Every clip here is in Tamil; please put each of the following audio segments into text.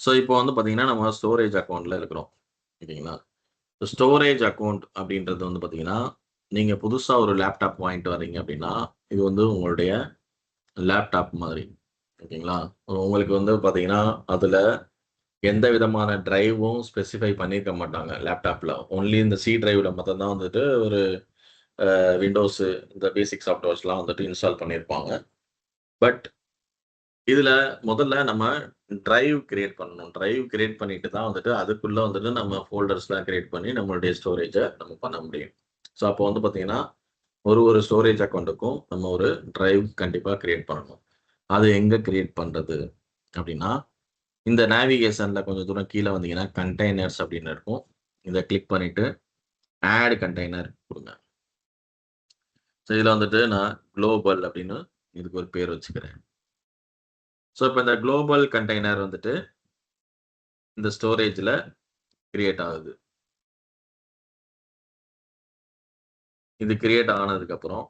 ஸோ இப்போ வந்து பார்த்தீங்கன்னா, நம்ம ஸ்டோரேஜ் அக்கவுண்ட்ல இருக்கிறோம். ஓகேங்களா? ஸ்டோரேஜ் அக்கவுண்ட் அப்படின்றது வந்து பார்த்தீங்கன்னா, நீங்க புதுசா ஒரு லேப்டாப் வாங்கிட்டு வர்றீங்க அப்படின்னா, இது வந்து உங்களுடைய லேப்டாப் மாதிரி. ஓகேங்களா? உங்களுக்கு வந்து பார்த்தீங்கன்னா, அதுல எந்த விதமான டிரைவும் ஸ்பெசிஃபை பண்ணியிருக்க மாட்டாங்க லேப்டாப்ல. ஒன்லி இந்த சி டிரைவ்ல மட்டும் தான் வந்துட்டு ஒரு விண்டோஸ் இந்த பேசிக் சாஃப்ட்வேர்ஸ்லாம் வந்துட்டு இன்ஸ்டால் பண்ணியிருப்பாங்க. பட் இதுல முதல்ல நம்ம டிரைவ் கிரியேட் பண்ணணும். டிரைவ் கிரியேட் பண்ணிட்டு தான் வந்துட்டு, அதுக்குள்ள வந்துட்டு நம்ம ஃபோல்டர்ஸ்லாம் கிரியேட் பண்ணி நம்மளுடைய ஸ்டோரேஜ நம்ம பண்ண முடியும். ஸோ, அப்போ வந்து பார்த்தீங்கன்னா, ஒரு ஸ்டோரேஜ் அக்கவுண்ட்டுக்கும் நம்ம ஒரு டிரைவ் கண்டிப்பா கிரியேட் பண்ணணும். அது எங்க கிரியேட் பண்றது? அப்படின்னா, இந்த நேவிகேஷன்ல கொஞ்சம் தூரம் கீழ வந்தீங்கன்னா, கண்டெய்னர்ஸ் அப்படின்னு இருக்கும். இத கிளிக் பண்ணிட்டு, ஆட் கண்டெய்னர் குடுங்க. ஸோ, இதுல வந்துட்டு நான் குளோபல் அப்படின்னு இதுக்கு ஒரு பேர் வச்சுக்கிறேன். ஸோ, இப்ப இந்த குளோபல் கண்டெய்னர் வந்துட்டு இந்த ஸ்டோரேஜ்ல கிரியேட் ஆகுது. இது கிரியேட் ஆனதுக்கப்புறம்,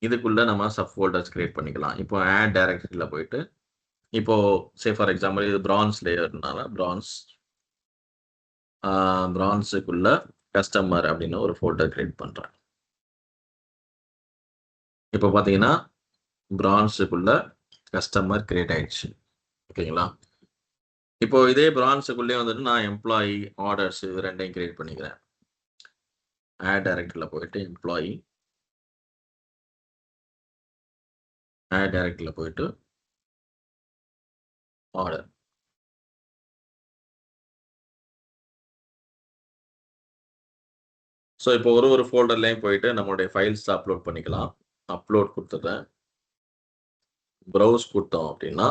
இதுக்குள்ள நம்ம சப் ஃபோல்டர்ஸ் கிரியேட் பண்ணிக்கலாம். இப்போ ஆட் டைரக்டரில போயிட்டு, இப்போ ஃபார் எக்ஸாம்பிள் இது பிரான்ஸ் லேயர்னால பிரான்ஸுக்குள்ள கஸ்டமர் அப்படின்னு ஒரு ஃபோல்டர் கிரியேட் பண்றேன். இப்போ பார்த்தீங்கன்னா, பிரான்ஸுக்குள்ள கஸ்டமர் கிரியேட் ஆயிடுச்சு. ஓகேங்களா? இப்போ இதே பிரான்ஸுக்குள்ளயே வந்துட்டு நான் எம்ப்ளாயி, ஆர்டர்ஸ் இது 2யும் கிரியேட் பண்ணிக்கிறேன். ஆட் டைரக்டரில போயிட்டு ஆட் டைரக்டரில போயிட்டு ஆர்டர். ஸோ, இப்போ ஒரு ஃபோல்டர்லயும் போயிட்டு நம்மளுடைய ஃபைல்ஸ் அப்லோட் பண்ணிக்கலாம். அப்லோட் குடுத்துடுறேன். ப்ரௌஸ் குடுத்தோம் அப்படின்னா,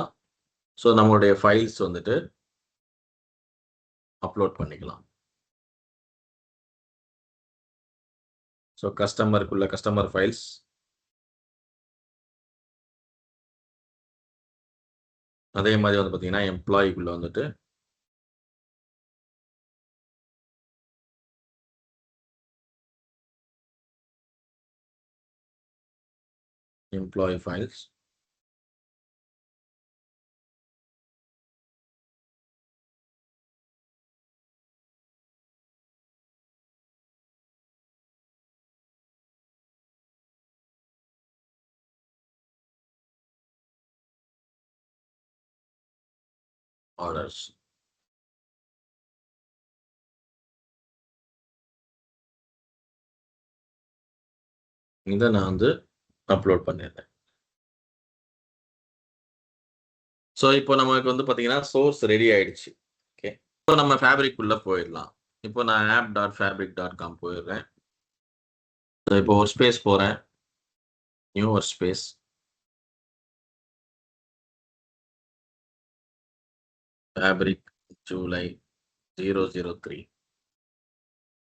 ஸோ நம்மளுடைய ஃபைல்ஸ் வந்துட்டு அப்லோட் பண்ணிக்கலாம். ஸோ கஸ்டமருக்குள்ள கஸ்டமர் ஃபைல்ஸ் அதே மாரி வந்து பார்த்தீங்கன்னா, எம்ப்ளாயிக்குள்ள வந்துட்டு எம்ப்ளாயி ஃபைல்ஸ். ஆர்டர்ஸ். இத நான் வந்து அப்லோட் பண்ணிடுறேன். ஸோ இப்போ நமக்கு வந்து பார்த்தீங்கன்னா, சோர்ஸ் ரெடி ஆயிடுச்சு. ஓகே. இப்போ நம்ம ஃபேப்ரிக் உள்ள போயிடலாம். இப்போ நான் app.fabric.com போயிடுறேன். இப்போ ஒரு ஸ்பேஸ் போறேன். நியூ ஒரு ஸ்பேஸ். ஃபேப்ரிக் ஜூலை 003.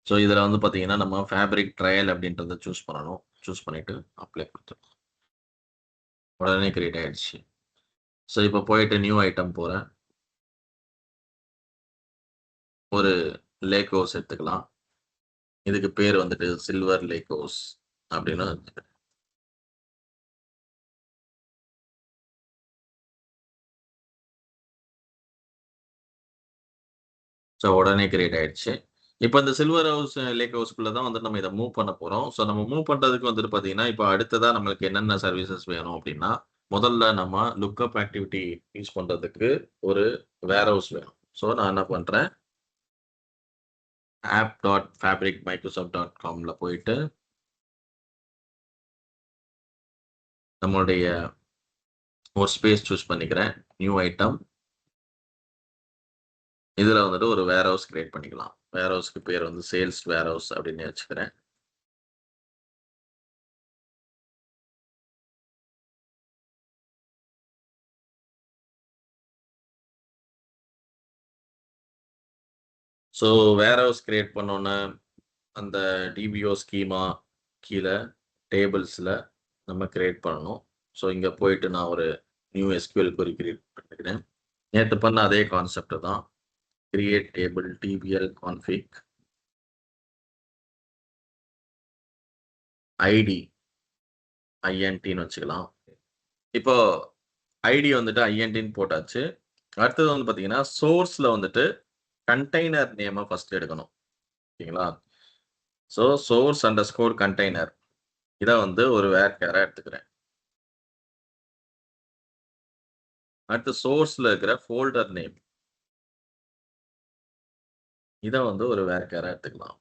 ஸோ இதில வந்து பார்த்தீங்கன்னா, நம்ம ஃபேப்ரிக் ட்ரையல் அப்படின்றத சூஸ் பண்ணணும். சூஸ் பண்ணிட்டு அப்ளை குடுத்துறணும். உடனே கிரியேட் ஆயிடுச்சு. ஸோ இப்போ போயிட்டு நியூ ஐட்டம் போறேன். ஒரு லேக் ஹவுஸ் எடுத்துக்கலாம். இதுக்கு பேர் வந்துட்டு சில்வர் லேக் ஹவுஸ் அப்படின்னு வச்சுக்கிறேன். ஸோ உடனே கிரியேட் ஆயிடுச்சு. இப்போ இந்த சில்வர் ஹவுஸ் லேக் ஹவுஸ்க்குள்ள தான் வந்து நம்ம இத மூவ் பண்ண போறோம். ஸோ நம்ம மூவ் பண்றதுக்கு வந்துட்டு பார்த்தீங்கன்னா, இப்போ அடுத்ததா நம்மளுக்கு என்னென்ன சர்வீசஸ் வேணும் அப்படின்னா, முதல்ல நம்ம லுக்கப் ஆக்டிவிட்டி யூஸ் பண்றதுக்கு ஒரு வேர் ஹவுஸ் வேணும். ஸோ நான் என்ன பண்றேன், app.fabricmicrosoft.comல போயிட்டு, நம்மளுடைய ஒரு ஸ்பேஸ் சூஸ் பண்ணிக்கிறேன். New item. இதுல வந்துட்டு ஒரு வேர் ஹவுஸ் கிரியேட் பண்ணிக்கலாம். வேர் ஹவுஸ்க்கு பேர் வந்து சேல்ஸ் வேர் ஹவுஸ் அப்படின்னு வச்சுக்கிறேன். ஸோ வேர் ஹவுஸ் கிரியேட் பண்ணோன்ன, அந்த டிபிஓ ஸ்கீமா கீழ டேபிள்ஸ்ல நம்ம கிரியேட் பண்ணணும். ஸோ இங்க போயிட்டு நான் ஒரு நியூ எஸ்கியூஎல் கொரி கிரியேட் பண்ணிக்கிறேன். நேத்து பண்ண அதே கான்செப்ட் தான். Create table TBL config ID ஐஎன்டின்னு வச்சுக்கலாம். இப்போ ஐடி வந்துட்டு ஐஎன்டின்னு போட்டாச்சு. அடுத்தது வந்து பார்த்தீங்கன்னா, சோர்ஸ்ல வந்துட்டு கண்டெய்னர் நேம ஃபர்ஸ்ட் எடுக்கணும். ஓகேங்களா? ஸோ சோர்ஸ் அண்டர்ஸ்கோர் கண்டெய்னர் இத வந்து ஒரு வேர்க்கேரா எடுத்துக்கிறேன். அடுத்து சோர்ஸ்ல இருக்கிற ஃபோல்டர் நேம். இத வந்து ஒரு வேர்க்கேரா எடுத்துக்கலாம்.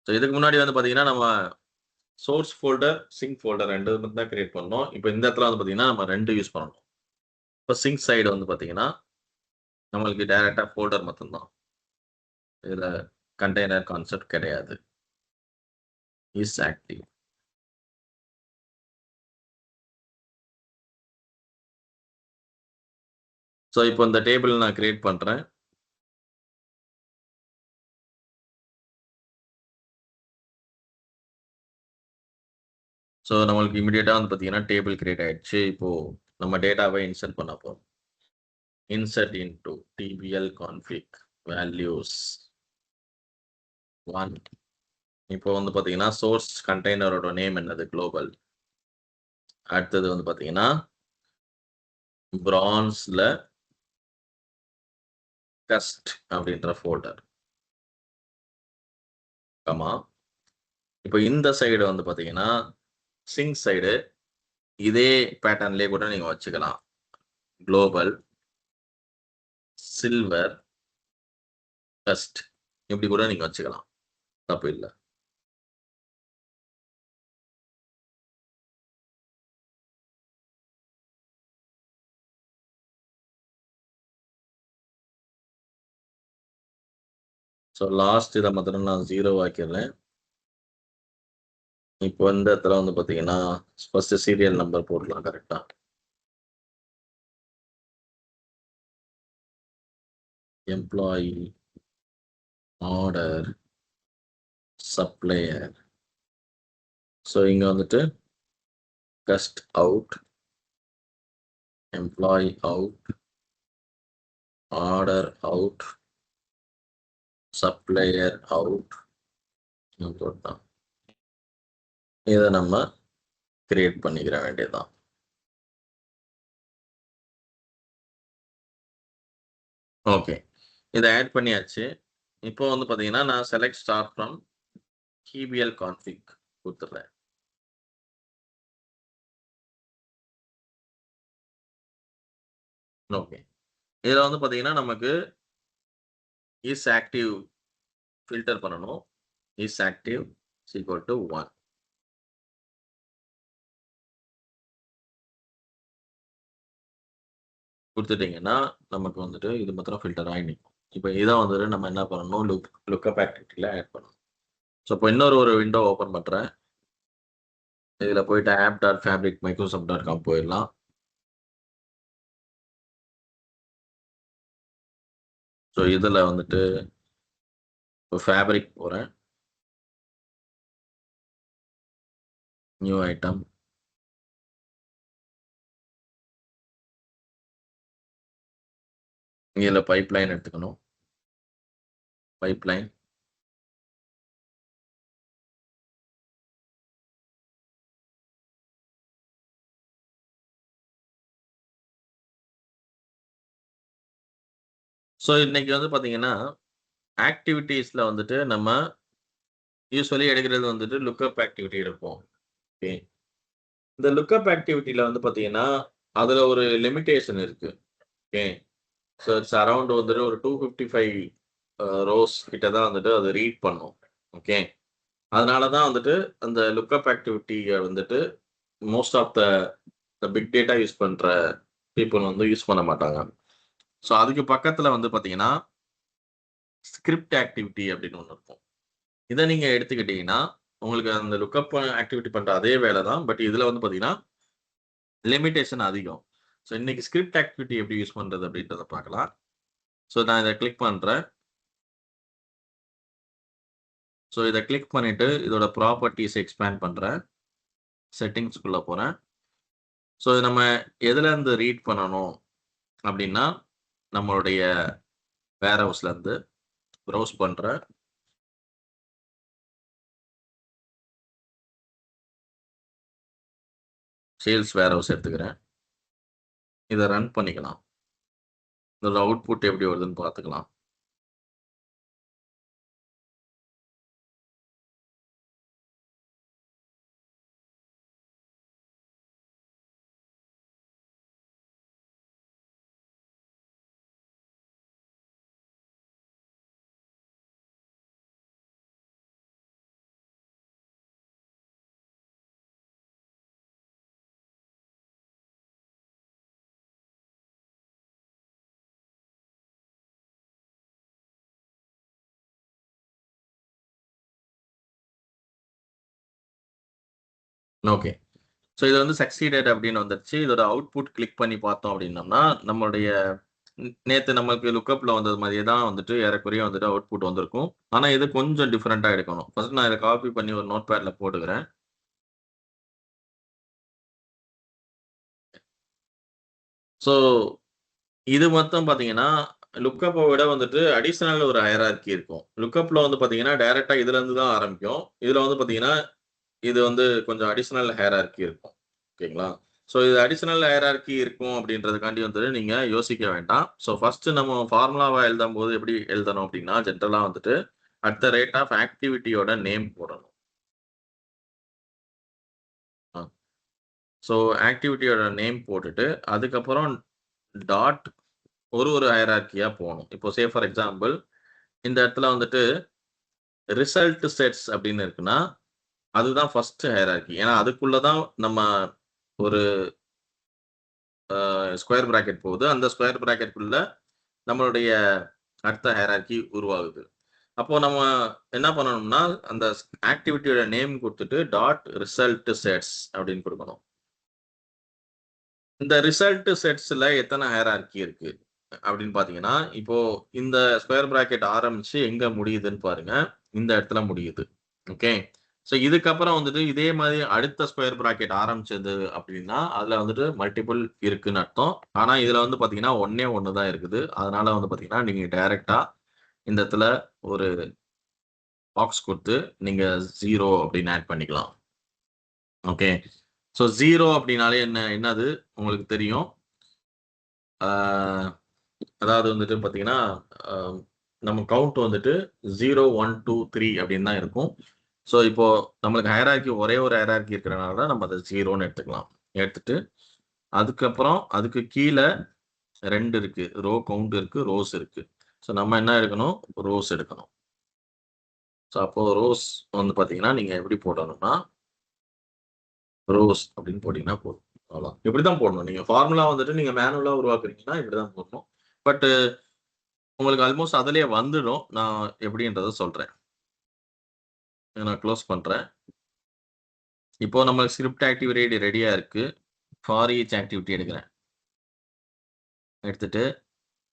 ஸோ இதுக்கு முன்னாடி வந்து பார்த்தீங்கன்னா, நம்ம சோர்ஸ் ஃபோல்டர், சிங்க் ஃபோல்டர் 2 மட்டும் தான் கிரியேட் பண்ணோம். இப்ப இந்த இடத்துல வந்து பார்த்தீங்கன்னா, நம்ம 2 யூஸ் பண்ணணும். இப்ப சிங்க் சைடு வந்து பார்த்தீங்கன்னா, நம்மளுக்கு டைரக்ட்டா ஃபோல்டர் மட்டும் தான். இதுல கண்டெய்னர் கான்செப்ட் கிடையாது. Is active. ஸோ இப்போ இந்த டேபிள் நான் கிரியேட் பண்றேன். ஸோ நம்மளுக்கு இமிடியேட்டா வந்து பார்த்தீங்கன்னா, டேபிள் கிரியேட் ஆயிடுச்சு. இப்போ நம்ம டேட்டாவ இன்சர்ட் பண்ண போறோம். Insert into DPL config values 1. இப்போ வந்து பார்த்தீங்கன்னா, சோர்ஸ் கண்டெய்னரோட நேம் என்னது? குளோபல். அடுத்தது வந்து பார்த்தீங்கன்னா, பிரான்ஸ்ல கஸ்ட் அப்படின்ற ஃபோல்டர். கமா. இப்போ இந்த சைடு வந்து பார்த்தீங்கன்னா, சிங்க் சைடு இதே பேட்டர்ன்லயே கூட நீங்க வச்சுக்கலாம். குளோபல், சில்வர், டஸ்ட் இப்படி கூட நீங்க வச்சுக்கலாம். தப்பு இல்ல. ஸோ லாஸ்ட் இத மாத்திரம் நான் 0 ஆக்கிடுறேன். இப்போ இந்த இடத்துல வந்து பார்த்தீங்கன்னா, ஃபர்ஸ்ட் சீரியல் நம்பர் போடலாம் கரெக்ட்டா. Employee, order, supplier. ஸோ இங்க வந்துட்டு cust out, employee out, order out, supplier out. போட்டான். இத நம்ம கிரியேட் பண்ணிக்கிற வேண்டியதுதான். ஓகே. இத ஆட் பண்ணியாச்சு. இப்போ வந்து பார்த்தீங்கன்னா, நான் select star from TBL config குடுத்துடுறேன். ஓகே. இதுல வந்து பார்த்தீங்கன்னா, நமக்கு இஸ் ஆக்டிவ் ஃபில்டர் பண்ணணும். Is active is equal to 1. குடுத்துட்டீங்கன்னா, நமக்கு வந்துட்டு இது மாத்திரம் ஃபில்டர் ஆயி நிக்கும். இப்ப இத வந்துட்டு நம்ம என்ன பண்ணணும்? லுக்கப் ஆக்டிவிட்டில ஆட் பண்ணணும். ஸோ இப்போ இன்னொரு விண்டோ ஓப்பன் பண்றேன். இதுல போயிட்டு app.fabric microsoft.com போயிரலாம். ஸோ இதுல வந்துட்டு இப்போ ஃபேப்ரிக் போறேன். New item. இதுல பைப்லைன் எடுத்துக்கணும். பைப்லைன். ஸோ இன்னைக்கு வந்து பார்த்தீங்கன்னா, ஆக்டிவிட்டீஸ்ல வந்துட்டு நம்ம யூசுவலி எடுக்கிறது வந்துட்டு லுக்கப் ஆக்டிவிட்டி எடுப்போம். ஓகே. இந்த லுக்கப் ஆக்டிவிட்டில வந்து பார்த்தீங்கன்னா, அதுல ஒரு லிமிட்டேஷன் இருக்கு. ஓகே. ஸோ இட்ஸ் அரவுண்ட் வந்துட்டு ஒரு 255 ரோஸ் கிட்ட தான் வந்துட்டு அது ரீட் பண்ணும். ஓகே. அதனால தான் வந்துட்டு அந்த லுக்கப் ஆக்டிவிட்டிய வந்துட்டு most of the big data use பண்ற பீப்பிள் வந்து யூஸ் பண்ண மாட்டாங்க. ஸோ அதுக்கு பக்கத்துல வந்து பார்த்தீங்கன்னா, ஸ்கிரிப்ட் ஆக்டிவிட்டி அப்படின்னு ஒண்ணு இருக்கும். இத நீங்க எடுத்துக்கிட்டீங்கன்னா, உங்களுக்கு அந்த லுக்கப் ஆக்டிவிட்டி பண்ற அதே வேலை தான். பட் இதுல வந்து பார்த்தீங்கன்னா, லிமிட்டேஷன் அதிகம். ஸோ இன்னைக்கு ஸ்கிரிப்ட் ஆக்டிவிட்டி எப்படி யூஸ் பண்றது அப்படின்றத பார்க்கலாம். ஸோ நான் இத கிளிக் பண்றேன். ஸோ இத கிளிக் பண்ணிட்டு இதோட ப்ராப்பர்ட்டீஸ் எக்ஸ்பேண்ட் பண்றேன். செட்டிங்ஸ்க்குள்ள போறேன். ஸோ நம்ம எதுலருந்து ரீட் பண்ணணும் அப்படின்னா, நம்மளுடைய வேர் ஹவுஸ்லருந்து ப்ரௌஸ் பண்றேன். சேல்ஸ் வேர் ஹவுஸ் எடுத்துக்கிறேன். இத ரன் பண்ணிக்கலாம். இதோட அவுட்புட் எப்படி வருதுன்னு பார்த்துக்கலாம். ஓகே. ஸோ இது வந்து சக்சீடட் அப்படின்னு வந்துருச்சு. இதோட அவுட்புட் கிளிக் பண்ணி பார்த்தோம் அப்படின்னம்னா, நம்மளுடைய நேத்து நமக்கு லுக்கப்ல வந்தது மாரியே தான் வந்துட்டு ஏறக்குறைய வந்துட்டு அவுட்புட் வந்திருக்கும். ஆனா இது கொஞ்சம் டிஃபரெண்ட்டா எடுக்கணும். ஃபர்ஸ்ட் நான் இத காப்பி பண்ணி ஒரு நோட்பேட்ல போட்டுக்கிறேன். ஸோ இது மொத்தம் பார்த்தீங்கன்னா, லுக்கப்ப விட வந்துட்டு அடிஷனல் ஒரு ஹையரார்கி இருக்கும். லுக்கப்ல வந்து பார்த்தீங்கன்னா, டைரக்ட்டா இதுலருந்து தான் ஆரம்பிக்கும். இதுல வந்து பார்த்தீங்கன்னா, இது வந்து கொஞ்சம் அடிஷனல் ஹையரார்கி இருக்கும். ஓகேங்களா? ஸோ இது அடிஷனல் ஹையரார்கி இருக்கும் அப்படின்றதுக்காண்டி வந்துட்டு நீங்க யோசிக்க வேண்டாம். ஸோ ஃபர்ஸ்ட் நம்ம ஃபார்முலாவா எழுதும்போது எப்படி எழுதணும் அப்படின்னா, ஜெனரலா வந்துட்டு அட் த ரேட் ஆஃப் ஆக்டிவிட்டியோட நேம் போடணும். அ. ஸோ ஆக்டிவிட்டியோட நேம் போட்டுட்டு, அதுக்கப்புறம் டாட் ஒரு ஹையரார்கியா போணும். இப்போ ஃபார் எக்ஸாம்பிள் இந்த இடத்துல வந்துட்டு ரிசல்ட் செட்ஸ் அப்படின்னு இருக்குன்னா, அதுதான் ஃபர்ஸ்ட் ஹையரார்கி. ஏன்னா அதுக்குள்ள தான் நம்ம ஒரு ஸ்கொயர் பிராக்கெட் போகுது. அந்த ஸ்கொயர் பிராக்கெட்குள்ள நம்மளுடைய அடுத்த ஹையரார்கி உருவாகுது. அப்போ நம்ம என்ன பண்ணணும்னா, அந்த ஆக்டிவிட்டியோட நேம் குடுத்துட்டு, டாட் ரிசல்ட் செட்ஸ் அப்படின்னு குடுக்கணும். இந்த ரிசல்ட் செட்ஸ்ல எத்தன ஹையரார்கி இருக்கு? அப்படின்னு பார்த்தீங்கன்னா, இப்போ இந்த ஸ்கொயர் பிராக்கெட் ஆரம்பிச்சு எங்க முடியுதுன்னு பாருங்க. இந்த இடத்துல முடியுது. ஓகே. ஸோ இதுக்கப்புறம் வந்துட்டு இதே மாரி அடுத்த ஸ்கொயர் பிராக்கெட் ஆரம்பிச்சது அப்படின்னா, அதுல வந்துட்டு மல்டிபிள் இருக்குன்னு அர்த்தம். ஆனா இதுல வந்து பார்த்தீங்கன்னா, ஒண்ணே ஒண்ணு தான் இருக்குது. அதனால வந்து பார்த்தீங்கன்னா, நீங்க டைரக்ட்டா இந்த இடத்துல ஒரு பாக்ஸ் குடுத்து, நீங்க 0 அப்படின்னு ஆட் பண்ணிக்கலாம். ஓகே. ஸோ 0 அப்படின்னாலே என்னது உங்களுக்கு தெரியும். ஆ அதாவது வந்துட்டு பார்த்தீங்கன்னா, அ நம்ம கவுண்ட் வந்துட்டு 0, 1, 2, 3 அப்படின்னு தான் இருக்கும். ஸோ இப்போ நம்மளுக்கு ஹையரார்கி ஒரே ஒரு ஹையரார்கி இருக்கிறனால தான் நம்ம அத 0ன்னு எடுத்துக்கலாம். எடுத்துட்டு, அதுக்கப்புறம் அதுக்கு கீழ 2 இருக்கு. ரோ கவுண்ட் இருக்கு, ரோஸ் இருக்கு. ஸோ நம்ம என்ன எடுக்கணும்? ரோஸ் எடுக்கணும். ஸோ அப்போ ரோஸ் வந்து பார்த்தீங்கன்னா, நீங்க எப்படி போடணும்னா, ரோஸ் அப்படின்னு போட்டீங்கன்னா போதும். அவ்வளோதான். இப்படித்தான் போடணும். நீங்க ஃபார்முலா வந்துட்டு நீங்க மேனுவலா உருவாக்குறீங்கன்னா, இப்படிதான் போடணும். பட் உங்களுக்கு ஆல்மோஸ்ட் அதிலேயே வந்துடும். நான் எப்படின்றத சொல்றேன். இத நான் குளோஸ் பண்றேன். இப்போ நம்ம ஸ்கிரிப்ட் ஆக்டிவிட்டி ரெடியா இருக்கு. ஃபார் ஈச் ஆக்டிவிட்டி எடுக்கிறேன். எடுத்துட்டு,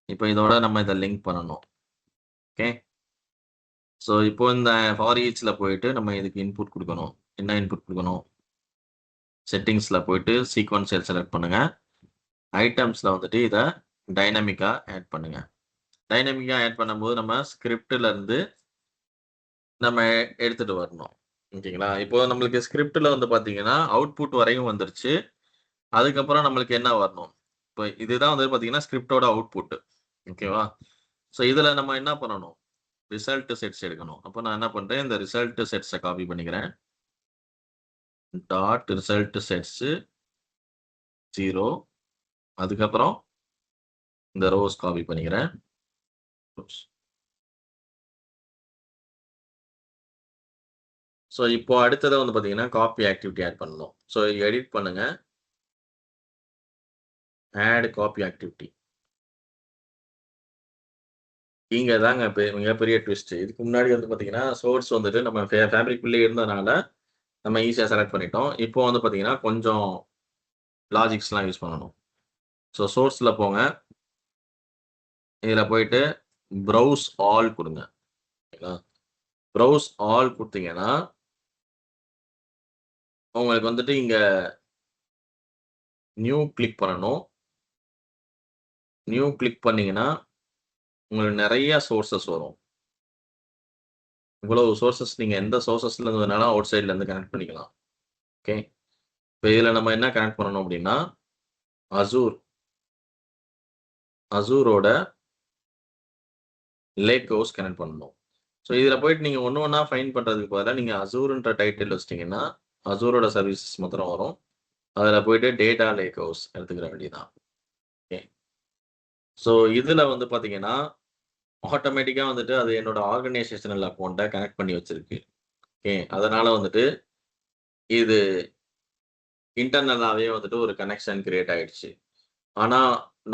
இப்போ இதோட நம்ம இத லிங்க் பண்ணணும். ஓகே. ஸோ இப்போ இந்த ஃபார் ஈச்ல போயிட்டு நம்ம இதுக்கு இன்புட் குடுக்கணும். என்ன இன்புட் குடுக்கணும்? செட்டிங்ஸ்ல போயிட்டு சீக்வென்ஸ் செலக்ட் பண்ணுங்க. ஐட்டம்ஸ்ல வந்துட்டு இத டைனமிக்கா ஆட் பண்ணுங்க. டைனமிக்கா ஆட் பண்ணும்போது நம்ம ஸ்கிரிப்ட்ல இருந்து நம்ம எடுத்துட்டு வரணும். ஓகேங்களா? இப்போ நம்மளுக்கு ஸ்கிரிப்ட்ல வந்து பார்த்தீங்கன்னா, அவுட்புட் வரையும் வந்துருச்சு. அதுக்கப்புறம் நம்மளுக்கு என்ன வரணும்? இப்ப இதுதான் வந்து பார்த்தீங்கன்னா, ஸ்கிரிப்ட்டோட அவுட்புட். ஓகேவா? ஸோ இதுல நம்ம என்ன பண்ணணும்? ரிசல்ட் செட்ஸ் எடுக்கணும். அப்ப நான் என்ன பண்றேன், இந்த ரிசல்ட் செட்ஸ காப்பி பண்ணிக்கிறேன். டாட் ரிசல்ட் செட்ஸ் 0 அதுக்கப்புறம் இந்த ரோஸ் காப்பி பண்ணிக்கிறேன். ரோஸ். ஸோ இப்போ அடுத்தது வந்து பார்த்தீங்கன்னா, காப்பி ஆக்டிவிட்டி ஆட் பண்ணணும். ஸோ எடிட் பண்ணுங்க. Add copy activity. இங்க தாங்க மிகப்பெரிய ட்விஸ்ட். இதுக்கு முன்னாடி வந்து பார்த்தீங்கன்னா, சோர்ஸ் வந்துட்டு நம்ம ஃபேப்ரிக்குள்ளயே இருந்ததுனால, நம்ம ஈஸியா செலக்ட் பண்ணிட்டோம். இப்போ வந்து பார்த்தீங்கன்னா, கொஞ்சம் லாஜிக்ஸ்லாம் யூஸ் பண்ணணும். ஸோ சோர்ஸ்ல போங்க. இதுல போயிட்டு ப்ரௌஸ் ஆல் குடுங்க. ஓகேங்களா? ப்ரௌஸ் ஆல் குடுத்தீங்கன்னா, உங்களுக்கு வந்துட்டு இங்க நியூ கிளிக் பண்ணணும். நியூ கிளிக் பண்ணீங்கன்னா, உங்களுக்கு நெறைய சோர்சஸ் வரும். இவ்வளவு சோர்சஸ் நீங்க எந்த சோர்சஸ்ல இருந்து வேணாலும் அவுட் சைட்ல இருந்து கனெக்ட் பண்ணிக்கலாம். ஓகே. இப்ப இதுல நம்ம என்ன கனெக்ட் பண்ணணும் அப்டின்னா, Azure அசூரோட லேக் ஹவுஸ் கனெக்ட் பண்ணணும். ஸோ இதில் போயிட்டு நீங்கள் ஒன்று ஒன்றா ஃபைன் பண்ணுறதுக்கு பதிலாக நீங்கள் அசூர்ன்ற டைட்டில் வச்சிட்டிங்கன்னா அசூரோட சர்வீசஸ் மாத்திரம் வரும். அதில் போயிட்டு டேட்டா லேக் ஹவுஸ் எடுத்துக்கிற வேண்டியதான். ஓகே. ஸோ இதில் வந்து பார்த்தீங்கன்னா ஆட்டோமேட்டிக்காக வந்துட்டு அது என்னோட ஆர்கனைசேஷனல் அக்கௌண்ட்டை கனெக்ட் பண்ணி வச்சிருக்கு. ஓகே. அதனால வந்துட்டு இது இன்டர்னலாவே வந்துட்டு ஒரு கனெக்ஷன் கிரியேட் ஆயிடுச்சு. ஆனா,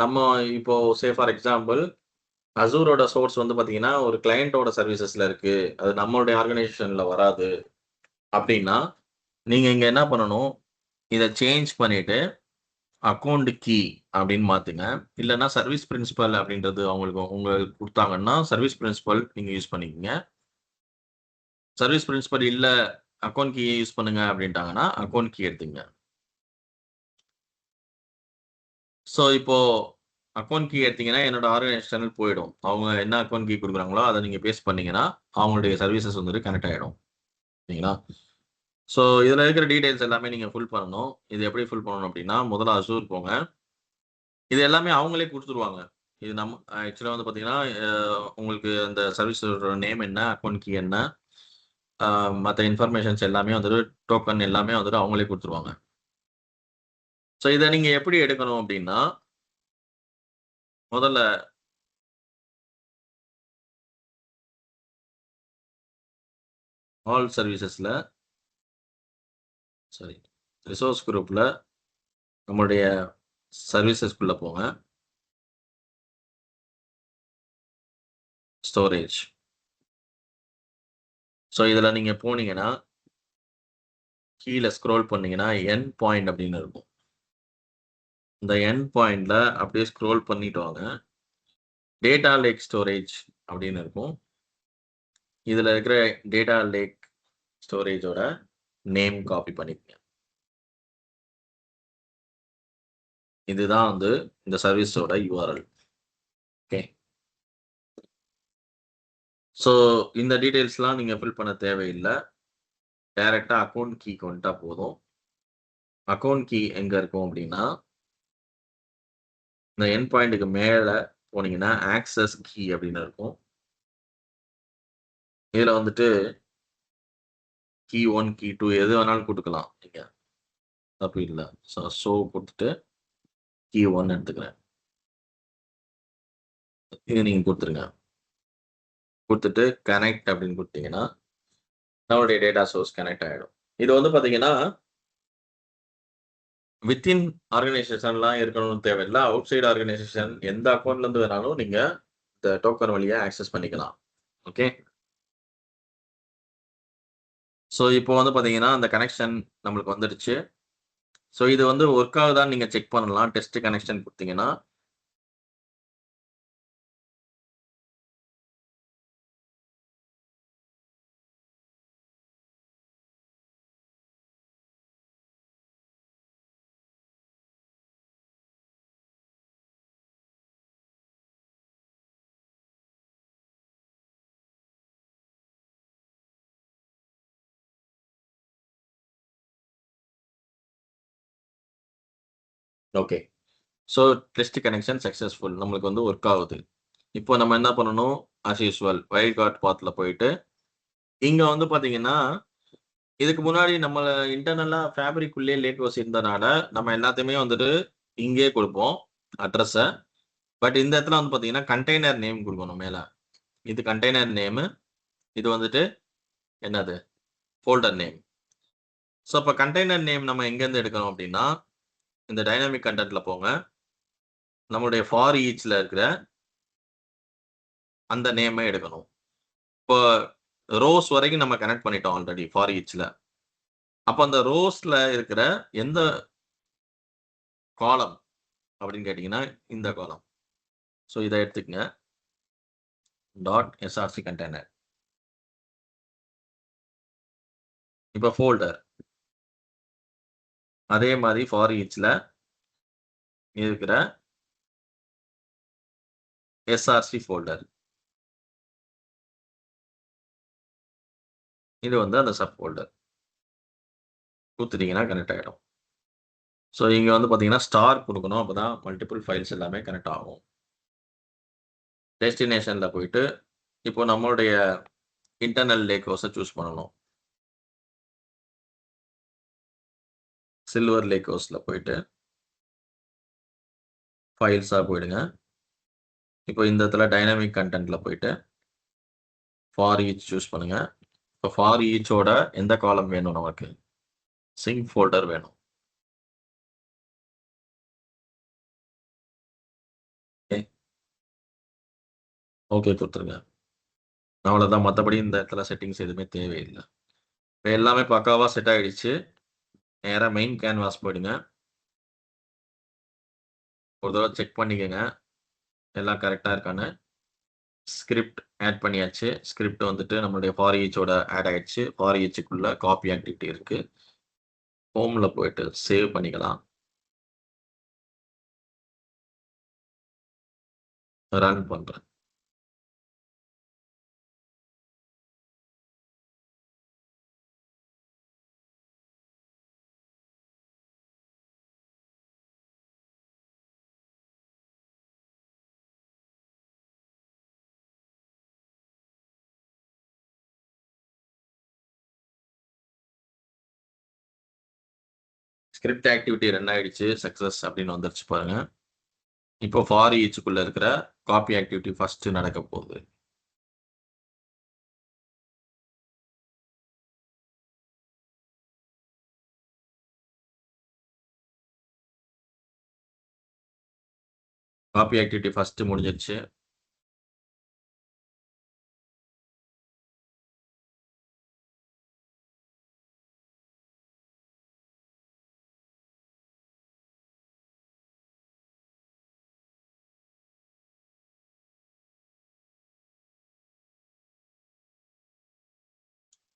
நம்ம இப்போ ஃபார் எக்ஸாம்பிள் அசூரோட சோர்ஸ் வந்து பார்த்தீங்கன்னா, ஒரு கிளையன்ட்டோட சர்வீசஸ்ல இருக்கு. அது நம்மளுடைய ஆர்கனைசேஷன்ல வராது. அப்டின்னா, நீங்க இங்க என்ன பண்ணணும், இத சேஞ்ச் பண்ணிட்டு அக்கவுண்ட் கீ அப்டின்னு மாத்துங்க. இல்லன்னா சர்வீஸ் பிரின்சிபல் அப்டின்றது உங்களுக்கு குடுத்தாங்கன்னா, சர்வீஸ் பிரின்சிபல் நீங்க யூஸ் பண்ணிக்கங்க. சர்வீஸ் பிரின்சிபல் இல்ல அக்கவுண்ட் கீ யூஸ் பண்ணுங்க அப்டின்ட்டாங்கன்னா, அக்கவுண்ட் கீ எடுத்துக்கங்க. ஸோ, இப்போ அக்கவுண்ட் கீ எடுத்தீங்கன்னா, என்னோட ஆர்கனைசேஷனல் போயிடும். அவங்க என்ன அக்கவுண்ட் கீ குடுக்குறாங்களோ, அத நீங்க பேஸ்ட் பண்ணீங்கன்னா, அவங்களுடைய சர்வீசஸ் வந்துட்டு கனெக்ட் ஆயிடும். சரிங்களா? ஸோ, இதுல இருக்கிற டீட்டெயில்ஸ் எல்லாமே நீங்க ஃபில் பண்ணணும். இது எப்படி ஃபில் பண்ணணும் அப்டின்னா, முதல்ல அசூர் போங்க. இது எல்லாமே அவங்களே குடுத்துருவாங்க. இது நம்ம ஆக்சுவலா வந்து பார்த்தீங்கன்னா, அ உங்களுக்கு அந்த சர்வீஸோட நேம் என்ன, அக்கவுண்ட் கீ என்ன, அ மத்த இன்ஃபர்மேஷன்ஸ் எல்லாமே வந்துட்டு டோக்கன் எல்லாமே வந்துட்டு அவங்களே குடுத்துருவாங்க. ஸோ, இத நீங்க எப்படி எடுக்கணும் அப்டின்னா, முதல்ல ஆல் சர்வீசஸ்ல சாரி ரிசோர்ஸ் குரூப்ல நம்மளுடைய சர்வீசஸ்குள்ள போங்க. ஸ்டோரேஜ். ஸோ இதுல நீங்க போனீங்கன்னா, கீழ ஸ்க்ரோல் பண்ணீங்கன்னா, எண்ட் பாயிண்ட் அப்படின்னு இருக்கும். இந்த எண்ட் பாயிண்ட்ல அப்படியே ஸ்க்ரோல் பண்ணிட்டு வாங்க. டேட்டா லேக் ஸ்டோரேஜ் அப்படின்னு இருக்கும். இதுல இருக்கிற டேட்டா லேக் ஸ்டோரேஜோட நேம் காப்பி பண்ணிக்கங்க. இதுதான் வந்து இந்த சர்வீஸோட யூஆர்எல். ஓகே. ஸோ இந்த டீட்டெயில்ஸ்லாம் நீங்க ஃபில் பண்ண தேவையில்ல. டைரக்ட்டா அக்கவுண்ட் கீக்கு வந்துட்டா போதும். அக்கவுண்ட் கீ எங்க இருக்கும் அப்படின்னா, இந்த எண்ட் பாயிண்ட்க்கு மேல போனீங்கன்னா, ஆக்சஸ் கீ அப்படின்னு இருக்கும். இதுல வந்துட்டு கீ 1, கீ 2 எது வேணாலும் குடுக்கலாம் நீங்க. தப்பு இல்ல. ஷோ குடுத்துட்டு கீ 1 எடுத்துக்கிறேன். இத நீங்க குடுத்துருங்க. குடுத்துட்டு கனெக்ட் அப்படின்னு குடுத்தீங்கன்னா, நம்மளுடைய டேட்டா சோர்ஸ் கனெக்ட் ஆயிடும். இது வந்து பாத்தீங்கன்னா, வித்தின் ஆர்கனைசேஷன்லாம் இருக்கணும்னு தேவையில்ல. அவுட் சைட் ஆர்கனைசேஷன் எந்த அக்கவுண்ட்ல இருந்து வேணாலும் நீங்க இந்த டோக்கன் வழியா ஆக்சஸ் பண்ணிக்கலாம். ஓகே. ஸோ இப்போ வந்து பாத்தீங்கன்னா, அந்த கனெக்ஷன் நம்மளுக்கு வந்துடுச்சு. ஸோ இது வந்து ஒர்க் ஆகுதான்னு நீங்க செக் பண்ணலாம். டெஸ்ட் கனெக்ஷன் குடுத்தீங்கன்னா. Okay. So test connection successful. நம்மளுக்கு வந்து ஒர்க் ஆகுது. இப்போ நம்ம என்ன பண்ணணும்? ஆஸ் யூசுவல் வைல்ட் கார்ட் பாத்ல போயிட்டு, இங்க வந்து பார்த்தீங்கன்னா, இதுக்கு முன்னாடி நம்மள இன்டர்னலா ஃபேப்ரிக் உள்ளயே லேக் ஹவுஸ் இருந்தனால, நம்ம எல்லாத்தையுமே வந்துட்டு இங்கேயே குடுப்போம், அட்ரஸ. பட் இந்த இடத்துல வந்து பார்த்தீங்கன்னா, கண்டெய்னர் நேம் குடுக்கணும் மேல. இது கண்டெய்னர் நேமு. இது வந்துட்டு என்னது? Folder name. ஸோ அப்ப கண்டெய்னர் நேம் நம்ம எங்கேருந்து எடுக்கணும் அப்டின்னா, இந்த டைனமிக் கன்டென்ட்ல போங்க. நம்மளுடைய ஃபார் ஈச்ல இருக்கிற அந்த நேம எடுக்கணும். இப்போ ரோஸ் வரைக்கும் நம்ம கனெக்ட் பண்ணிட்டோம் ஆல்ரெடி ஃபார் ஈச்ல. அப்ப அந்த ரோஸ்ல இருக்கிற எந்த காலம் அப்படின்னு கேட்டீங்கன்னா, இந்த காலம். ஸோ இத எடுத்துக்கங்க. Dot SRC container. இப்ப ஃபோல்டர். அதே மாரி ஃபார் ஈச்ல இருக்கிற எஸ்ஆர்சி ஃபோல்டர். இது வந்து அந்த சப் ஃபோல்டர். குடுத்துட்டீங்கன்னா கனெக்ட் ஆயிடும். ஸோ இங்க வந்து பார்த்தீங்கன்னா, ஸ்டார் குடுக்கணும். அப்பதான் மல்டிபிள் ஃபைல்ஸ் எல்லாமே கனெக்ட் ஆகும். டெஸ்டினேஷன்ல போயிட்டு, இப்போ நம்மளுடைய இன்டர்னல் லேக் ஹவுஸ சூஸ் பண்ணணும். சில்வர் லேக் ஹவுஸ்ல போயிட்டு, ஃபைல்ஸா போயிடுங்க. இப்போ இந்த இடத்துல டைனமிக் கன்டென்ட்ல போயிட்டு, ஃபார் ஈச் சூஸ் பண்ணுங்க. இப்போ ஃபார் ஈச்சோட எந்த காலம் வேணும் நமக்கு? சிங்க் ஃபோல்டர் வேணும். ஓகே. ஓகே குடுத்துருங்க. அவ்வளோதான். மத்தபடி இந்த இடத்துல செட்டிங்ஸ் எதுவுமே தேவையில்ல. இப்ப எல்லாமே பக்காவா செட் ஆயிடுச்சு. நேரா மெயின் கேன்வாஸ் போயிடுங்க. ஒரு தடவ செக் பண்ணிக்கங்க. எல்லாம் கரெக்ட்டா இருக்கான்னு. ஸ்கிரிப்ட் ஆட் பண்ணியாச்சு. ஸ்கிரிப்ட் வந்துட்டு நம்மளுடைய ஃபார் ஈச்சோட ஆட் ஆயிடுச்சு. ஃபார் ஈச்சுக்குள்ள காப்பி ஆக்டிவிட்டி இருக்கு. ஹோம்ல போயிட்டு சேவ் பண்ணிக்கலாம். ரன் பண்றேன். ஸ்கிரிப்ட் ஆக்டிவிட்டி ரன் ஆயிடுச்சு. சக்சஸ் அப்படின்னு வந்துருச்சு பாருங்க. இப்போ ஃபார் ஈச்சுக்குள்ள இருக்கிற காப்பி ஆக்டிவிட்டி ஃபர்ஸ்ட் நடக்க போகுது. காப்பி ஆக்டிவிட்டி ஃபர்ஸ்ட் முடிஞ்சிருச்சு.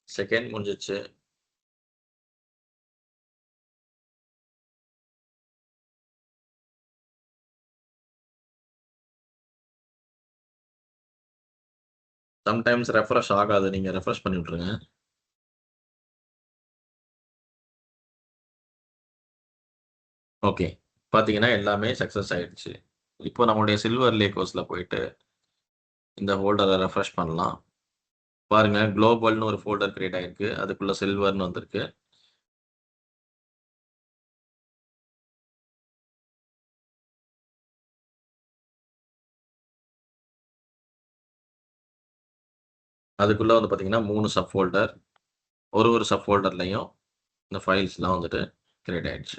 செகண்ட் முடிஞ்சிருச்சு. சம்டைம்ஸ் ரெஃப்ரெஷ் ஆகாது. நீங்க ரெஃப்ரெஷ் பண்ணி விட்டுருங்க. ஓகே. பார்த்தீங்கன்னா எல்லாமே சக்சஸ் ஆயிடுச்சு. இப்போ நம்மளுடைய சில்வர் லேக் ஹவுஸ்ல போயிட்டு இந்த ஃபோல்டர ரெஃப்ரெஷ் பண்ணலாம். பாருங்க குளோபல்னு ஒரு ஃபோல்டர் கிரியேட் ஆயிருக்கு. அதுக்குள்ள சில்வர்ன்னு வந்திருக்கு. அதுக்குள்ள வந்து பார்த்தீங்கன்னா 3 சப் ஃபோல்டர். ஒரு சப் ஃபோல்டர்லயும் இந்த ஃபைல்ஸ்லாம் வந்துட்டு கிரியேட் ஆயிடுச்சு.